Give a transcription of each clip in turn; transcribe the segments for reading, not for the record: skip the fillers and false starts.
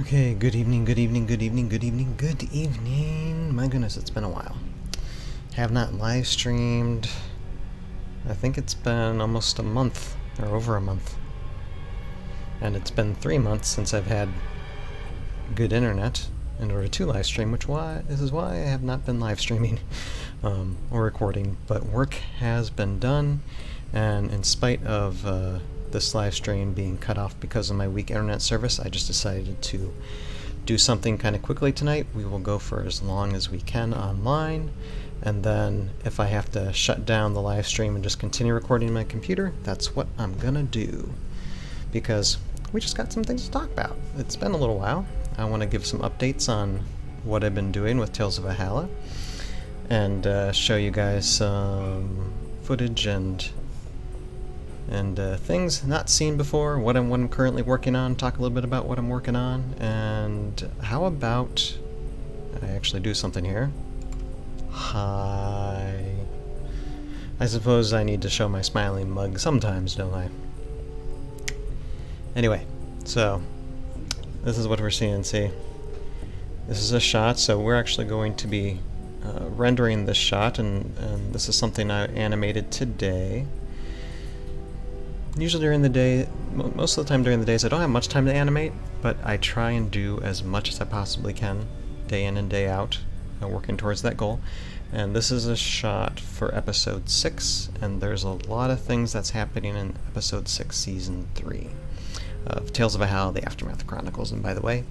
Okay, good evening, good evening, good evening, good evening, good evening. My goodness, it's been a while. Have not live streamed. I think it's been almost a month, or over a month. And it's been 3 months since I've had good internet in order to live stream, this is why I have not been live streaming or recording. But work has been done, and in spite of this live stream being cut off because of my weak internet service, I just decided to do something kind of quickly tonight. We will go for as long as we can online, and then if I have to shut down the live stream and just continue recording my computer, that's what I'm gonna do, because we just got some things to talk about. It's been a little while. I want to give some updates on what I've been doing with Tales of Valhalla, and show you guys some footage and things not seen before, what I'm currently working on, talk a little bit about what I'm working on, and how about I actually do something here. Hi. I suppose I need to show my smiling mug sometimes, don't I? Anyway, so this is what we're seeing. See, this is a shot, so we're actually going to be rendering this shot, and this is something I animated today. Usually during the day, most of the time during the days, I don't have much time to animate, but I try and do as much as I possibly can, day in and day out, working towards that goal. And this is a shot for episode 6, and there's a lot of things that's happening in episode 6, season 3 of Tales of Valhalla, the Aftermath Chronicles. And by the way,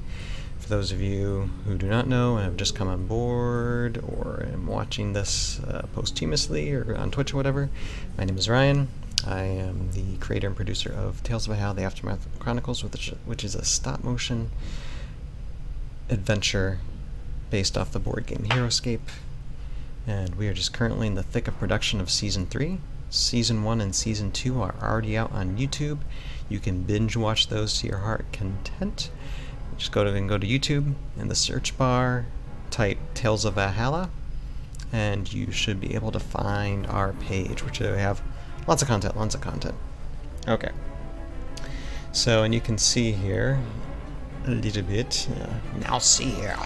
for those of you who do not know and have just come on board or am watching this posthumously or on Twitch or whatever, my name is Ryan. I am the creator and producer of Tales of Valhalla, the Aftermath Chronicles, which is a stop-motion adventure based off the board game HeroScape. And we are just currently in the thick of production of Season 3. Season 1 and Season 2 are already out on YouTube. You can binge watch those to your heart content. Just go to YouTube, in the search bar, type Tales of Valhalla, and you should be able to find our page, which we have lots of content. Okay. So, and you can see here a little bit. Now see here.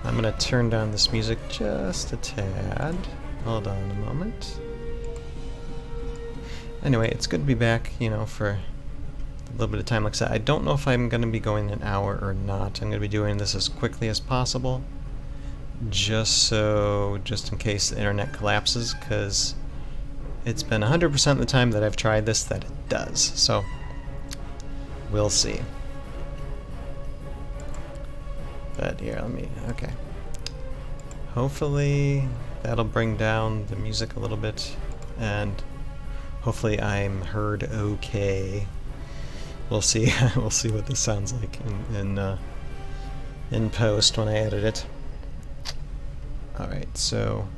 I'm going to turn down this music just a tad. Hold on a moment. Anyway, it's good to be back, for a little bit of time. Like I said, I don't know if I'm going to be going an hour or not. I'm going to be doing this as quickly as possible, just in case the internet collapses, because it's been 100% of the time that I've tried this that it does. So, we'll see. But here, okay. Hopefully that'll bring down the music a little bit, and hopefully I'm heard okay. We'll see. We'll see what this sounds like in post when I edit it. Alright, so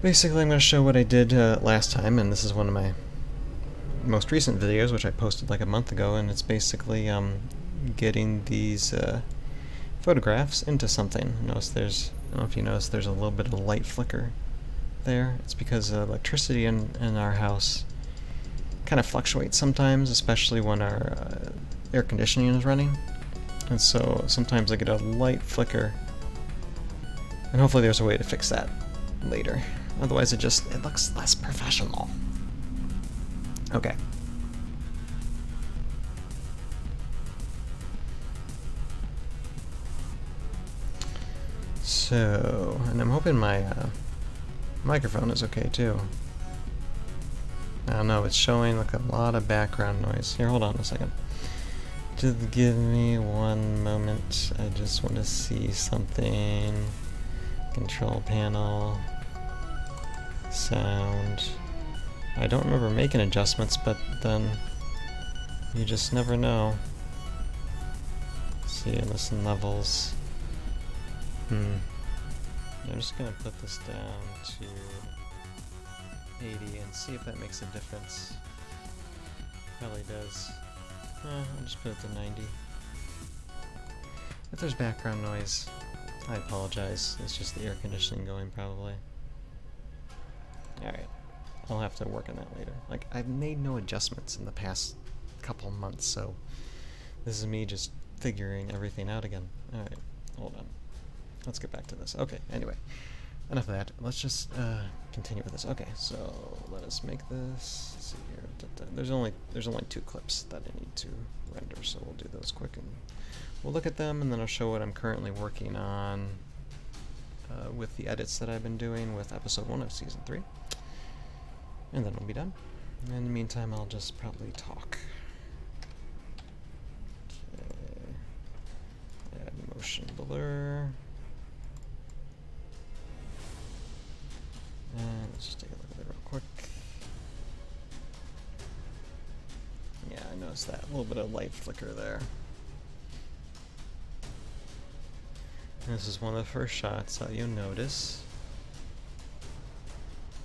basically I'm going to show what I did last time, and this is one of my most recent videos, which I posted like a month ago, and it's basically getting these photographs into something. I don't know if you notice there's a little bit of light flicker there. It's because electricity in our house kind of fluctuates sometimes, especially when our air conditioning is running. And so sometimes I get a light flicker, and hopefully there's a way to fix that later. Otherwise it looks less professional. Okay. So, and I'm hoping my microphone is okay too. I don't know, it's showing like a lot of background noise. Here, hold on a second. Just give me one moment. I just want to see something. Control panel. Sound. I don't remember making adjustments, but then you just never know. Let's see, listen levels. I'm just going to put this down to 80 and see if that makes a difference. Probably does. I'll just put it to 90. If there's background noise, I apologize. It's just the air conditioning going, probably. Alright. I'll have to work on that later. Like, I've made no adjustments in the past couple months, so this is me just figuring everything out again. Alright, hold on. Let's get back to this. Okay, anyway. Enough of that. Let's just continue with this. Okay, so let us make this. Let's see here. There's only 2 clips that I need to render, so we'll do those quick and we'll look at them, and then I'll show what I'm currently working on with the edits that I've been doing with episode 1 of season 3, and then we'll be done. In the meantime, I'll just probably talk. Okay. Add motion blur. And let's just take a look at it real quick. Yeah, I noticed that. A little bit of light flicker there. And this is one of the first shots that you'll notice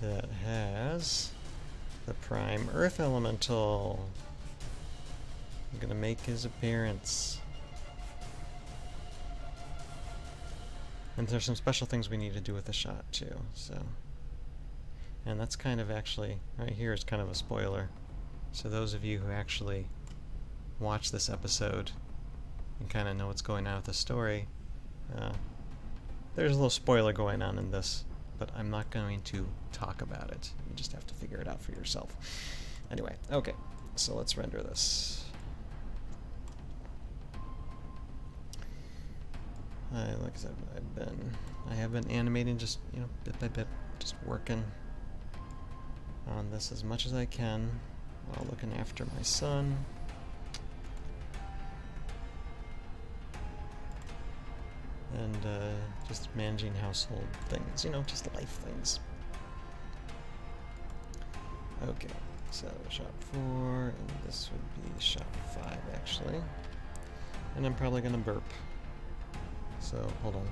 that has the Prime Earth Elemental. I'm gonna make his appearance. And there's some special things we need to do with the shot too, so. And that's kind of actually, right here is kind of a spoiler. So those of you who actually watch this episode and kind of know what's going on with the story, there's a little spoiler going on in this, but I'm not going to talk about it. You just have to figure it out for yourself. Anyway, okay, so let's render this. Like I said, I have been animating just, bit by bit, just working on this as much as I can while looking after my son. And just managing household things, just life things. Okay, so shot 4, and this would be shot 5 actually. And I'm probably gonna burp. So, hold on.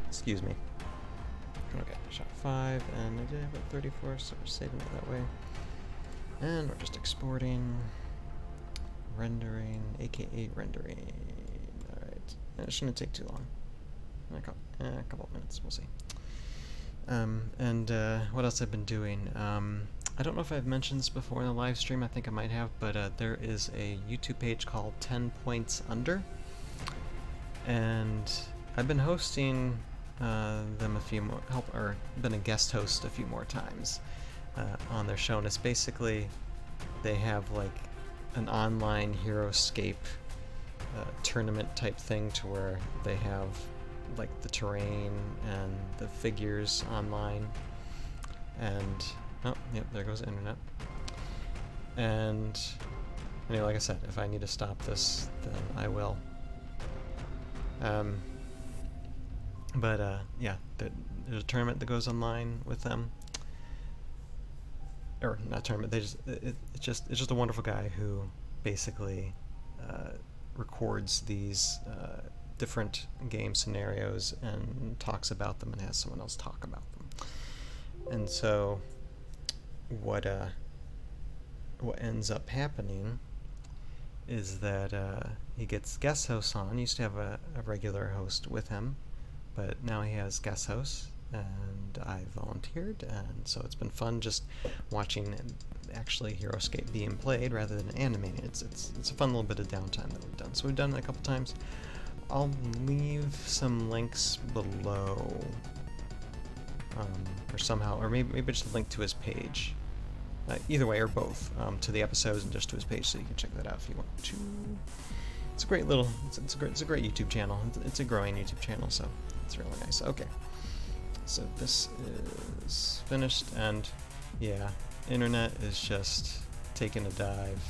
Excuse me. Okay, shot 5, and I did have a 34, so we're saving it that way. And we're just exporting, rendering, aka rendering. Alright, and it shouldn't take too long. A couple of minutes, we'll see. And what else I've been doing? I don't know if I've mentioned this before in the live stream, I think I might have, but there is a YouTube page called 10 Points Under. And I've been hosting them a few more, been a guest host a few more times on their show, and it's basically, they have like an online HeroScape tournament type thing to where they have like the terrain and the figures online, and oh, yep, there goes the internet. And anyway, like I said, if I need to stop this, then I will. Yeah, there's a tournament that goes online with them, or not tournament. It's just a wonderful guy who basically records these different game scenarios and talks about them and has someone else talk about them. And so what ends up happening is that he gets guest hosts on. He used to have a regular host with him, but now he has guest hosts, and I volunteered, and so it's been fun just watching actually HeroScape being played rather than animating. It's a fun little bit of downtime that we've done. So we've done it a couple times. I'll leave some links below, or somehow, or maybe just a link to his page. Either way, or both, to the episodes and just to his page, so you can check that out if you want to. It's a great little, it's a great YouTube channel. It's a growing YouTube channel, so it's really nice. Okay, so this is finished, and yeah, internet is just taking a dive.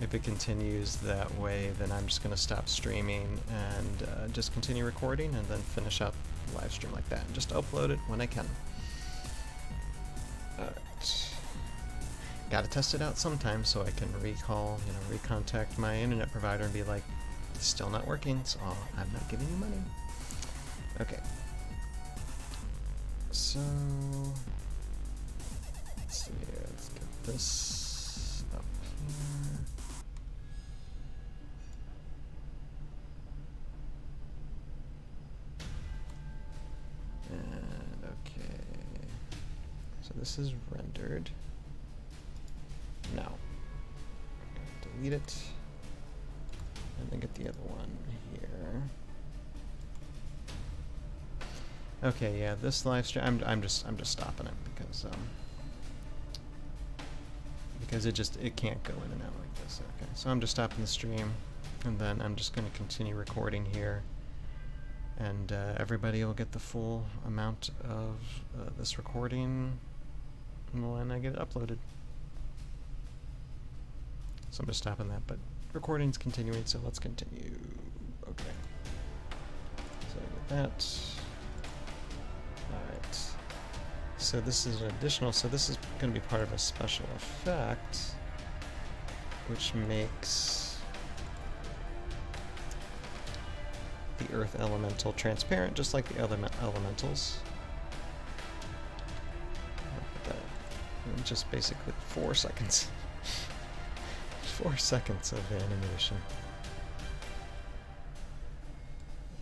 If it continues that way, then I'm just going to stop streaming and just continue recording, and then finish up the live stream like that, and just upload it when I can. Alright. Gotta test it out sometime so I can recontact my internet provider and be like, it's still not working, so I'm not giving you money. Okay. So, let's see here, let's get this up here. So this is rendered. Now, delete it, and then get the other one here. Okay, yeah, this live stream, I'm just stopping it because it can't go in and out like this. Okay, so I'm just stopping the stream, and then I'm just going to continue recording here, and everybody will get the full amount of this recording when I get it uploaded. So I'm just stopping that, but recording's continuing, so let's continue. Okay. So with that. Alright. So this is an additional, so this is going to be part of a special effect, which makes the earth elemental transparent, just like the other elementals. Just basically 4 seconds. 4 seconds of animation.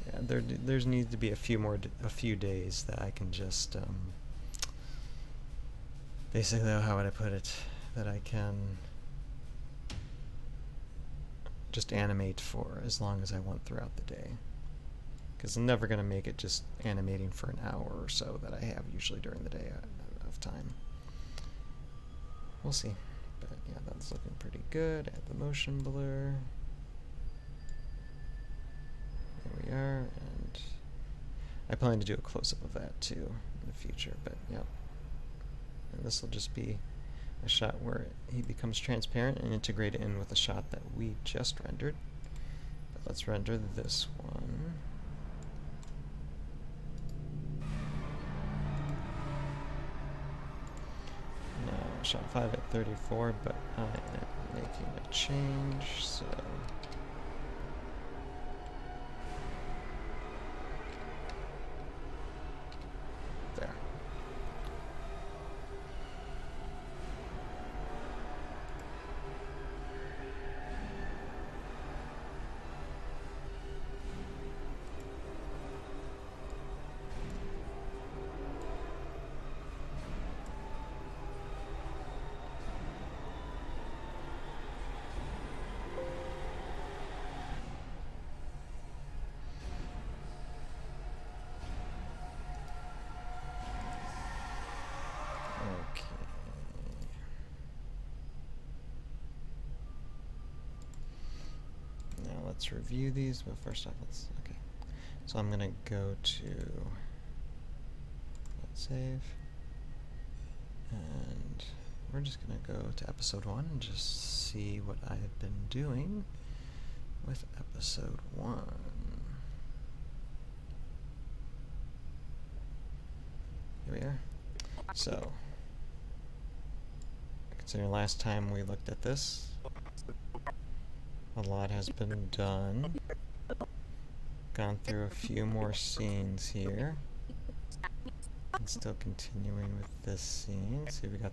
Yeah, there's needs to be a few days that I can just basically, how would I put it, that I can just animate for as long as I want throughout the day. Because I'm never going to make it just animating for an hour or so that I have usually during the day of time. We'll see. But yeah, that's looking pretty good. Add the motion blur. There we are, and I plan to do a close-up of that too in the future, but yep. And this will just be a shot where he becomes transparent and integrate it in with the shot that we just rendered. But let's render this one. Now, shot 5 at 34, but I am making a change, so there. Let's review these, but first off, okay. So I'm gonna go to, let's save, and we're just gonna go to episode 1 and just see what I have been doing with episode 1. Here we are. So, considering last time we looked at this, a lot has been done. Gone through a few more scenes here. And still continuing with this scene. See, we got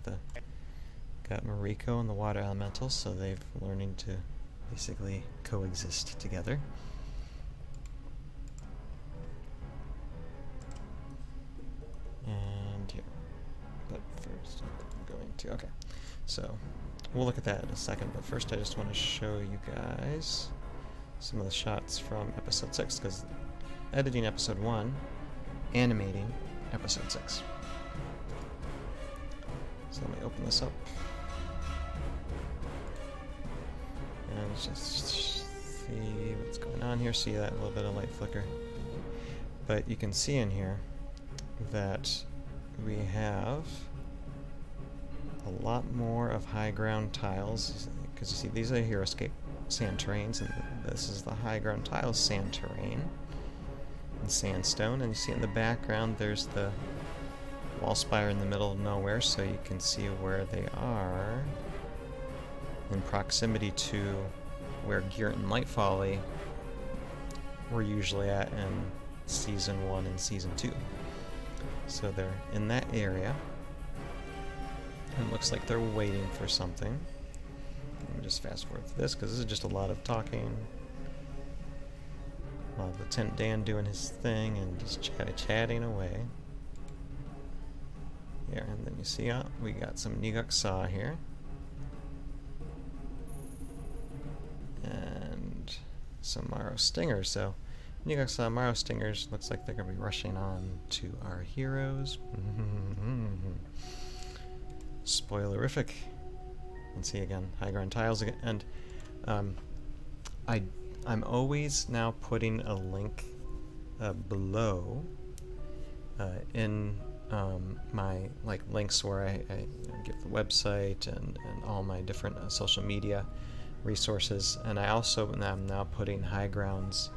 Mariko and the water elementals, so they've learning to basically coexist together. And here. But first I'm going to, okay. So we'll look at that in a second, but first I just want to show you guys some of the shots from episode 6, because editing episode 1, animating episode 6. So let me open this up. And just see what's going on here. See that little bit of light flicker. But you can see in here that we have a lot more of high ground tiles, because you see these are Heroescape sand terrains, and this is the high ground tiles sand terrain and sandstone, and you see in the background there's the wall spire in the middle of nowhere, so you can see where they are in proximity to where Geert and Light Folly were usually at in season 1 and season 2. So they're in that area. It looks like they're waiting for something. Let me just fast forward to this, because this is just a lot of talking. Lieutenant Dan doing his thing and just chatting away. Here, and then you see we got some Niguk Saw here. And some Maro Stingers. So Niguk Saw, Maro Stingers, looks like they're going to be rushing on to our heroes. Spoilerific. And see again, high ground tiles again. And I'm always now putting a link below in my links where I give the website and all my different social media resources, and I also am now putting High Ground's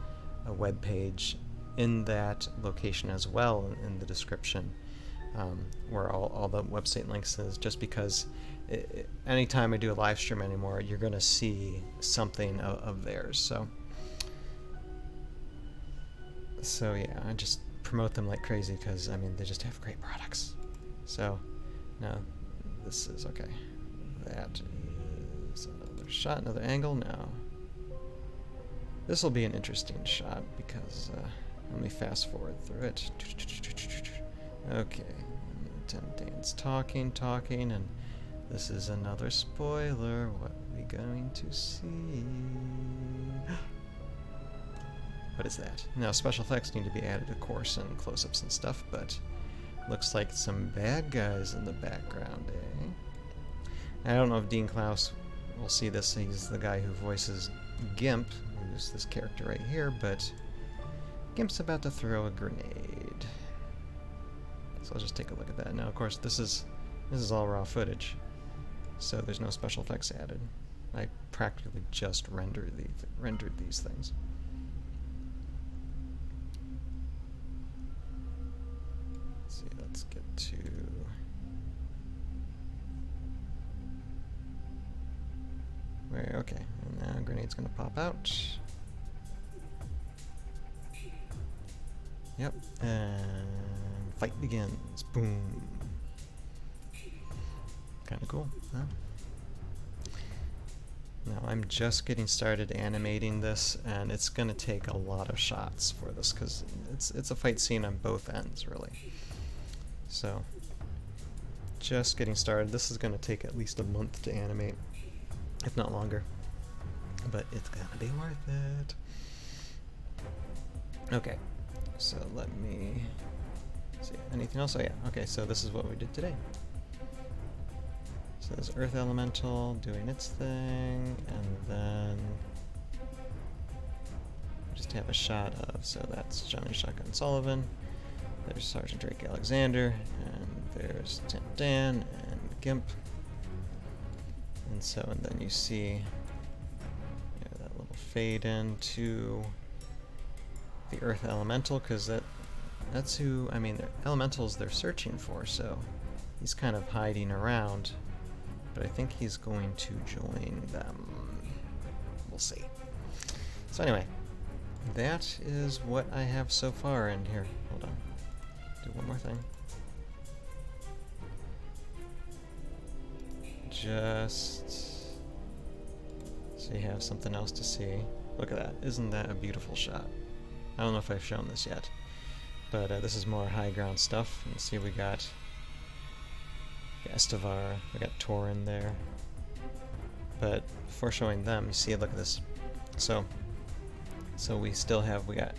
web page in that location as well in the description, where all the website links is, just because anytime I do a live stream anymore, you're going to see something of theirs. So yeah, I just promote them like crazy because, I mean, they just have great products. So now this is okay. That is another shot, another angle. Now this will be an interesting shot because let me fast forward through it. Okay, Dan's talking, and this is another spoiler. What are we going to see? What is that? Now, special effects need to be added, of course, and close-ups and stuff, but looks like some bad guys in the background, eh? I don't know if Dean Klaus will see this. He's the guy who voices Gimp, who's this character right here, but Gimp's about to throw a grenade. So I'll just take a look at that. Now, of course, this is all raw footage, so there's no special effects added. I practically just rendered these things. Let's get to... Where, okay, and now a grenade's gonna pop out. Yep, and fight begins. Boom. Kinda cool, huh? Now I'm just getting started animating this, and it's gonna take a lot of shots for this, because it's a fight scene on both ends, really. So, just getting started. This is going to take at least a month to animate, if not longer. But it's going to be worth it. Okay, so let me see. Anything else? Oh yeah, okay, so this is what we did today. So there's Earth Elemental doing its thing, and then we just have a shot of, so that's Johnny Shotgun Sullivan. There's Sergeant Drake Alexander, and there's Dan and Gimp. And then you see that little fade into the Earth Elemental, because that's who, I mean, the elementals they're searching for, so he's kind of hiding around, but I think he's going to join them. We'll see. So anyway, that is what I have so far in here. Hold on. Do one more thing. Just so you have something else to see. Look at that. Isn't that a beautiful shot? I don't know if I've shown this yet, but this is more high ground stuff. You see we got Estevar, we got Torin there. But before showing them, you see, look at this. So we still have, we got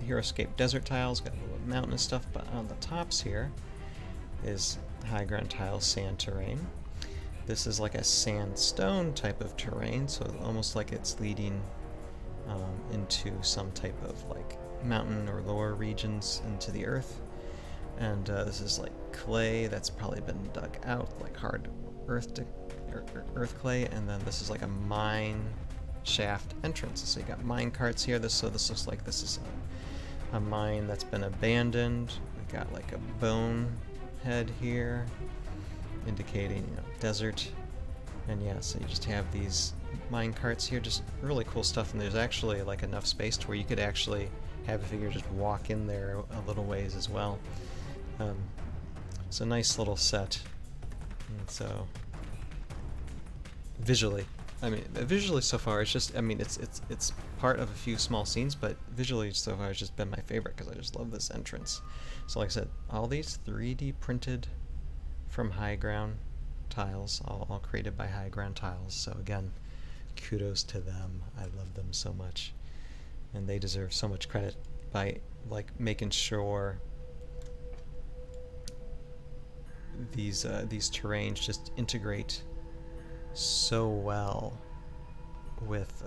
Heroscape desert tiles, got a little mountainous stuff, but on the tops here is high ground tile sand terrain. This is like a sandstone type of terrain, so almost like it's leading into some type of like mountain or lower regions into the earth. And this is like clay that's probably been dug out, like hard earth clay, and then this is like a mine shaft entrance. So you got mine carts here. So this looks like this is a mine that's been abandoned. We got like a bone head here, indicating, you know, desert. And yeah, so you just have these mine carts here, just really cool stuff. And there's actually like enough space to where you could actually have a figure just walk in there a little ways as well. It's a nice little set. And so visually, I mean, visually so far, it's just, I mean, it's part of a few small scenes, but visually so far it's just been my favorite because I just love this entrance. So like I said, all these 3D printed from high ground tiles, all created by high ground tiles. So again, kudos to them. I love them so much, and they deserve so much credit by like making sure these terrains just integrate so well with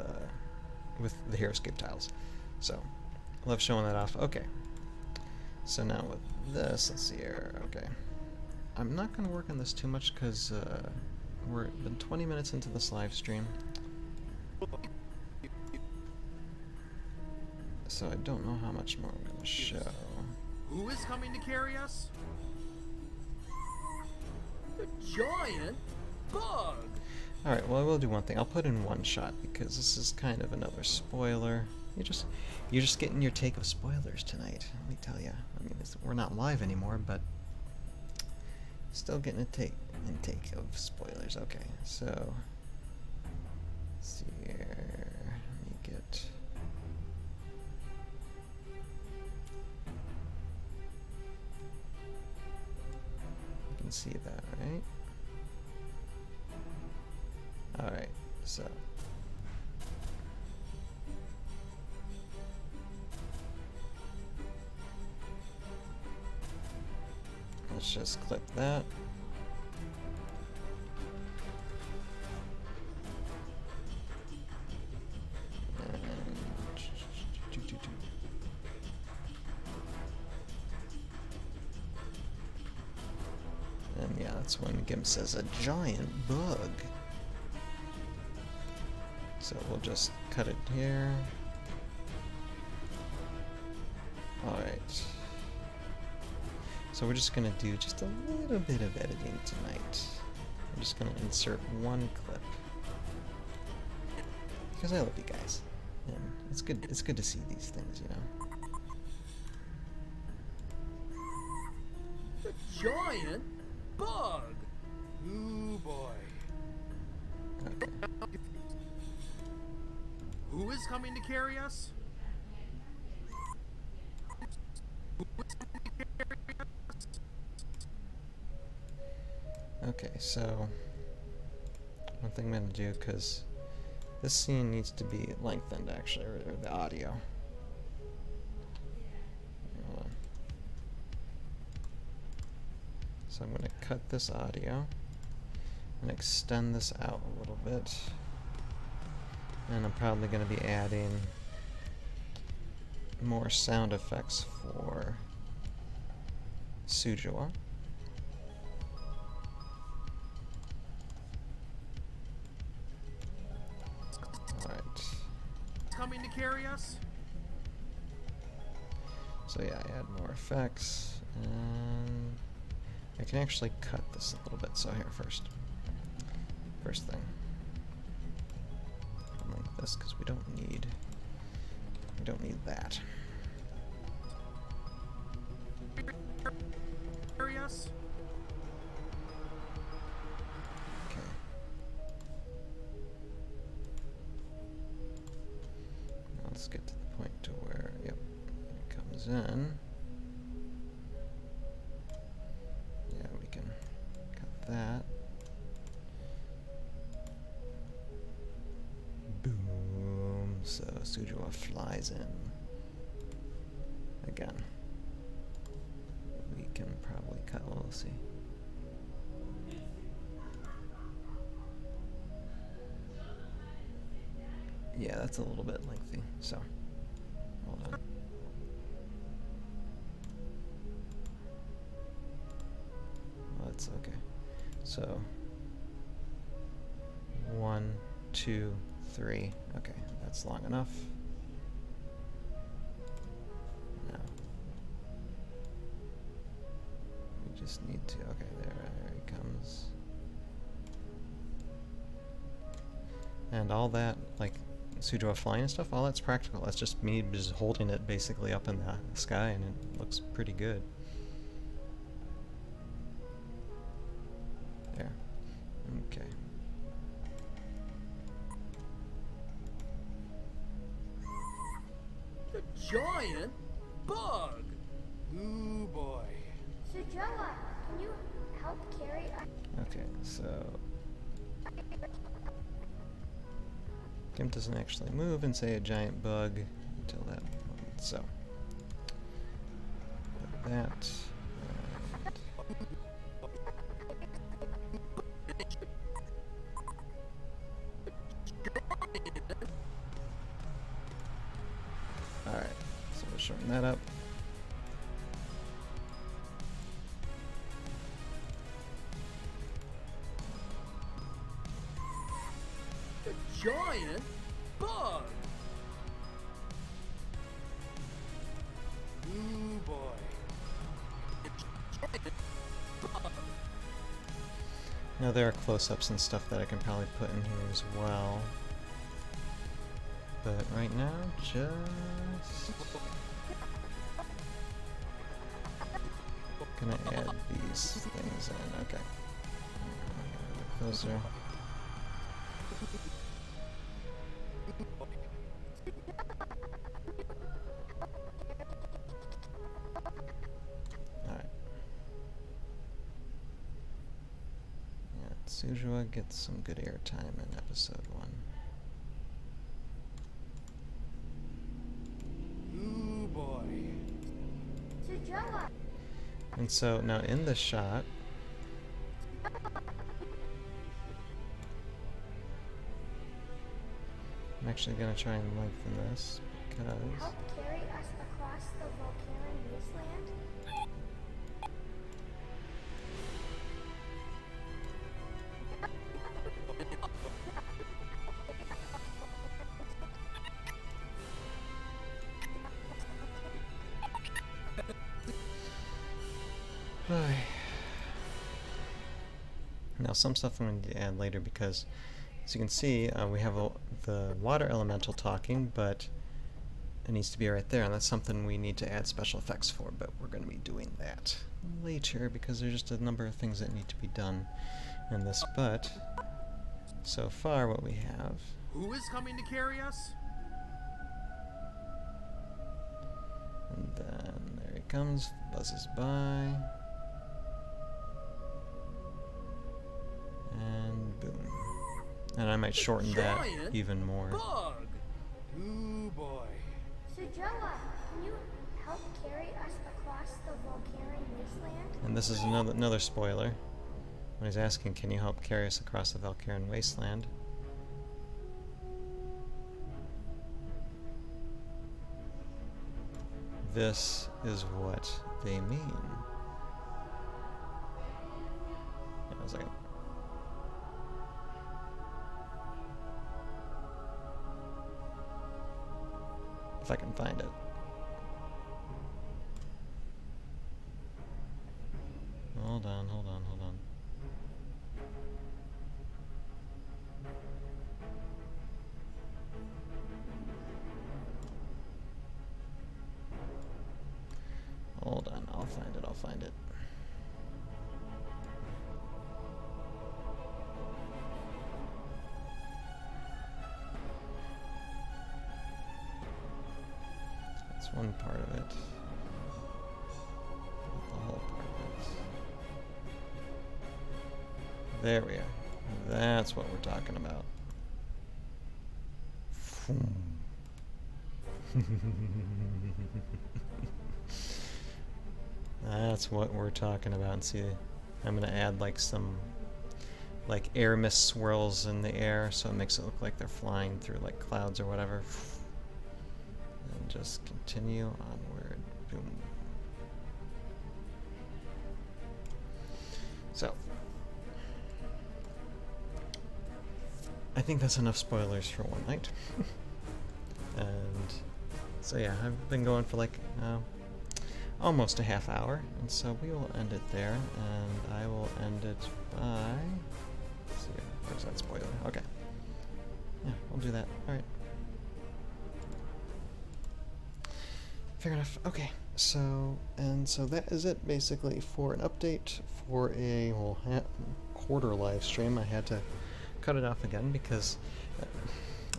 the Heroscape tiles. So love showing that off. Okay, so now with this, let's see here. Okay, I'm not going to work on this too much because we're been 20 minutes into this live stream, so I don't know how much more I'm going to show. Who is coming to carry us? The giant bug! Alright, well I will do one thing. I'll put in one shot because this is kind of another spoiler. You're just getting your take of spoilers tonight, let me tell you. I mean, we're not live anymore, but still getting a take of spoilers. Okay, so let's see here. Let me get... You can see that, right? Alright, so let's just clip that. And yeah, that's when Gimp says a giant bug. So we'll just cut it here. Alright. So we're just going to do just a little bit of editing tonight. I'm just going to insert one clip. Because I love you guys. And it's good to see these things, you know. The giant bug! Ooh boy. Okay. Who is coming to carry us? Okay, so one thing I'm going to do, because this scene needs to be lengthened actually, or the audio. Hold on. So I'm going to cut this audio and extend this out a little bit. And I'm probably going to be adding more sound effects for Sujua. Alright. Coming to carry us? So yeah, I add more effects, and I can actually cut this a little bit. So here, first thing. Like this, because we don't need that. Carry us? Okay. Now let's get to the point to where, yep, it comes in. Yeah, we can cut that. Boom. So Sujua flies in. Again. We can probably cut, well, we'll see. Yeah, that's a little bit lengthy, so hold on. Well, that's okay. So 1, 2, 3. Okay, that's long enough. Now we just need to. Okay, there he comes. And all that, like Sujua flying and stuff, all that's practical. That's just me just holding it basically up in the sky, and it looks pretty good. There. Okay. The giant bug! Ooh boy. Sujua, can you help carry us? Okay, so Gimp doesn't actually move and say a giant bug until that moment. So put that. Alright, so we'll shorten that up. The giant bug! Ooh boy. Now there are close-ups and stuff that I can probably put in here as well. But right now, just gonna add these things in. Okay. Those are. Alright. Yeah, Suzua gets some good airtime in episode 1. Ooh boy. Sujala. And so now in this shot, I'm actually going to try and lengthen this because Help carry us across the Volcanic wasteland? now some stuff I'm going to add later because as you can see we have the water elemental talking, but it needs to be right there, and that's something we need to add special effects for, but we're going to be doing that later because there's just a number of things that need to be done in this. But so far what we have, Who is coming to carry us? and then there he comes, buzzes by, and boom. And I might shorten that Giant even more. Bug! Ooh boy. Sujala, can you help carry us across the Volcanic wasteland? And this is another spoiler. When he's asking, can you help carry us across the Valkyrian wasteland? This is what they mean. Hang on a second. If I can find it. Hold on, hold on, hold on. Hold on, I'll find it, I'll find it. That's one part of it. Not the whole part of it. There we are. That's what we're talking about. That's what we're talking about. And see, I'm gonna add like some like air mist swirls in the air so it makes it look like they're flying through like clouds or whatever. And just continue onward. Boom. So I think that's enough spoilers for one night. And so yeah, I've been going for like almost a half hour, and so we will end it there, and I will end it by, let's see, where's that spoiler? Okay. Yeah, we'll do that. Alright. Fair enough. Okay, so that is it basically for an update for a quarter live stream. I had to cut it off again because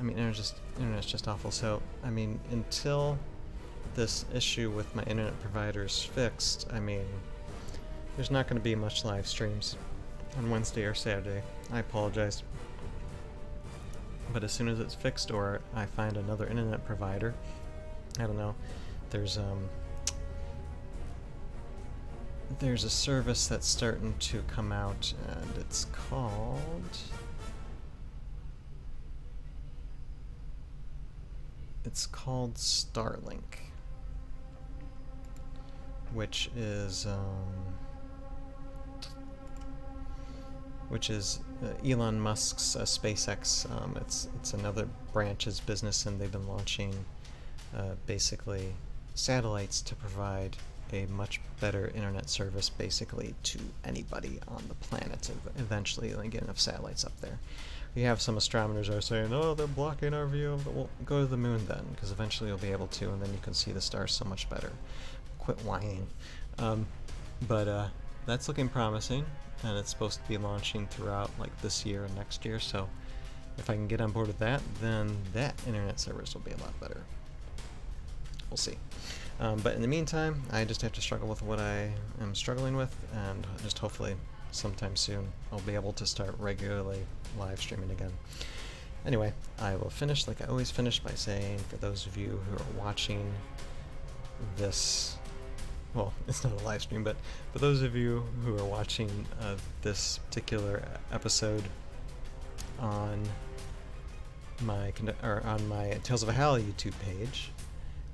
I mean internet's just awful. So I mean, until this issue with my internet provider is fixed, I mean, there's not going to be much live streams on Wednesday or Saturday. I apologize. But as soon as it's fixed or I find another internet provider, I don't know, there's a service that's starting to come out, and it's called Starlink, which is Elon Musk's SpaceX. It's another branch's business, and they've been launching basically satellites to provide a much better internet service basically to anybody on the planet eventually, like, get enough satellites up there. You have some astronomers are saying, oh, they're blocking our view of the... Well, go to the moon then, because eventually you'll be able to, and then you can see the stars so much better. Quit whining. But that's looking promising, and it's supposed to be launching throughout like this year and next year, so if I can get on board with that, then that internet service will be a lot better. We'll see. But in the meantime, I just have to struggle with what I am struggling with, and just hopefully sometime soon I'll be able to start regularly live streaming again. Anyway, I will finish like I always finish by saying, for those of you who are watching this, well, it's not a live stream, but for those of you who are watching this particular episode on my Tales of Valhalla YouTube page,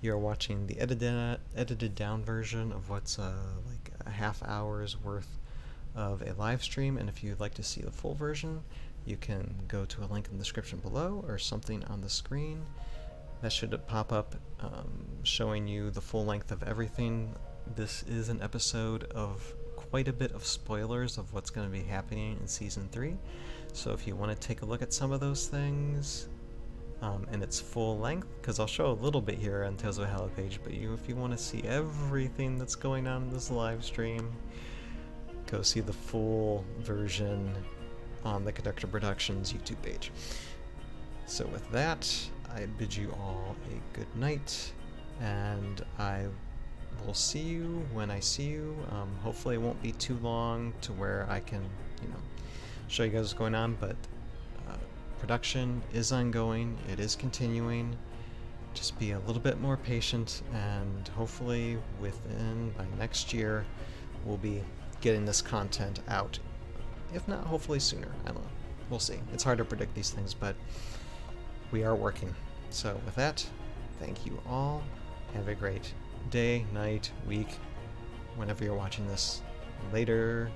you're watching the edited down version of what's like a half hour's worth of a live stream, and if you'd like to see the full version, you can go to a link in the description below or something on the screen. That should pop up showing you the full length of everything. This is an episode of quite a bit of spoilers of what's going to be happening in Season 3, so if you want to take a look at some of those things in its full length, because I'll show a little bit here on Tales of Valhalla page, but if you want to see everything that's going on in this live stream, go see the full version on the Conductor Productions YouTube page. So with that, I bid you all a good night, and I will see you when I see you. Hopefully it won't be too long to where I can, show you guys what's going on, but production is ongoing, it is continuing. Just be a little bit more patient, and hopefully by next year we'll be getting this content out. If not, hopefully sooner. I don't know. We'll see. It's hard to predict these things, but we are working. So with that, thank you all. Have a great day, night, week, whenever you're watching this. Later.